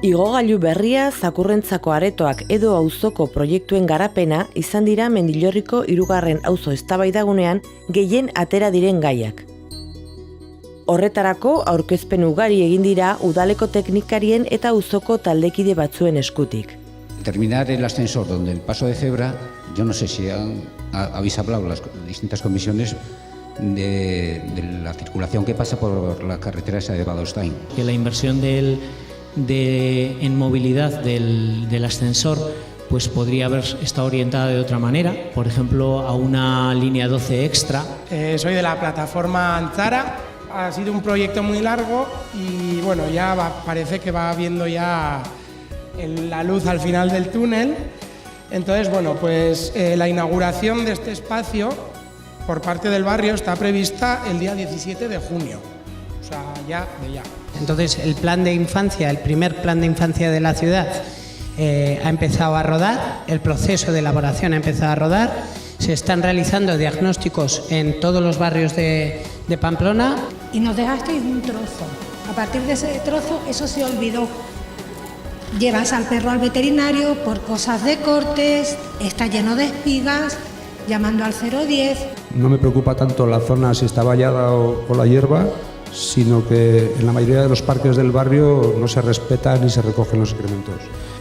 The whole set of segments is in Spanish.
Igogailu berria, zakurrentzako aretoak edo auzoko proiektuen garapena izan dira Mendillorriko 3. auzo eztabaidagunean gehien atera diren gaiak. Horretarako aurkezpen ugari egin dira udaleko teknikarien eta auzoko taldekide batzuen eskutik. Terminar el ascensor donde el paso de cebra, yo no sé si habéis hablado las distintas comisiones de la circulación que pasa por la carretera esa de Badostein. Que la inversión en movilidad del ascensor pues podría haber estado orientada de otra manera, por ejemplo a una línea 12 extra. Soy de la plataforma Anzara, ha sido un proyecto muy largo y bueno, parece que va viendo ya la luz al final del túnel. Entonces, bueno, pues la inauguración de este espacio por parte del barrio está prevista el día 17 de junio, o sea, ya. Entonces, el plan de infancia, el primer plan de infancia de la ciudad ha empezado a rodar, el proceso de elaboración ha empezado a rodar, se están realizando diagnósticos en todos los barrios de Pamplona. Y nos dejasteis un trozo. A partir de ese trozo, eso se olvidó. Llevas al perro al veterinario por cosas de cortes, está lleno de espigas, llamando al 010. No me preocupa tanto la zona si está vallada o la hierba, sino que en la mayoría de los parques del barrio no se respetan ni se recogen los excrementos.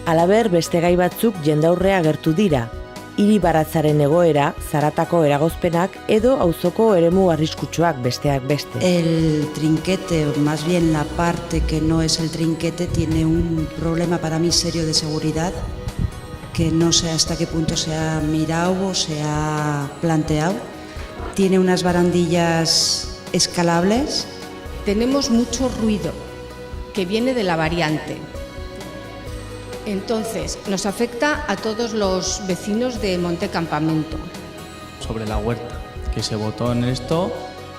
Halaber, beste gai batzuk jendaurrea agertu dira. Hiri baratzaren egoera, zaratako eragozpenak edo auzoko eremu arriskutsuak besteak beste. El trinquete, o más bien la parte que no es el trinquete, tiene un problema para mí serio de seguridad que no sé hasta qué punto se ha mirado o se ha planteado. Tiene unas barandillas escalables. Tenemos mucho ruido que viene de la variante. Entonces, nos afecta a todos los vecinos de Monte Campamento. Sobre la huerta, que se votó en esto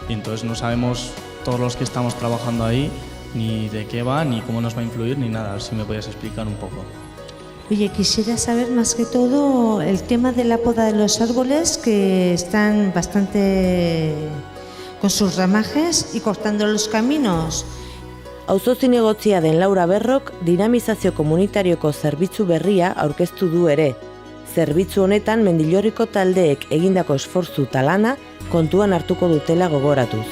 y entonces no sabemos todos los que estamos trabajando ahí ni de qué va, ni cómo nos va a influir, ni nada. A ver si me podías explicar un poco. Oye, quisiera saber más que todo el tema de la poda de los árboles que están bastante con sus ramajes y cortando los caminos. Auzo zinegotzia den Laura Berrok dinamizazio komunitarioko zerbitzu berria aurkeztu du ere. Zerbitzu honetan Mendillorriko taldeek egindako esfortzu eta lana kontuan hartuko dutela gogoratuz.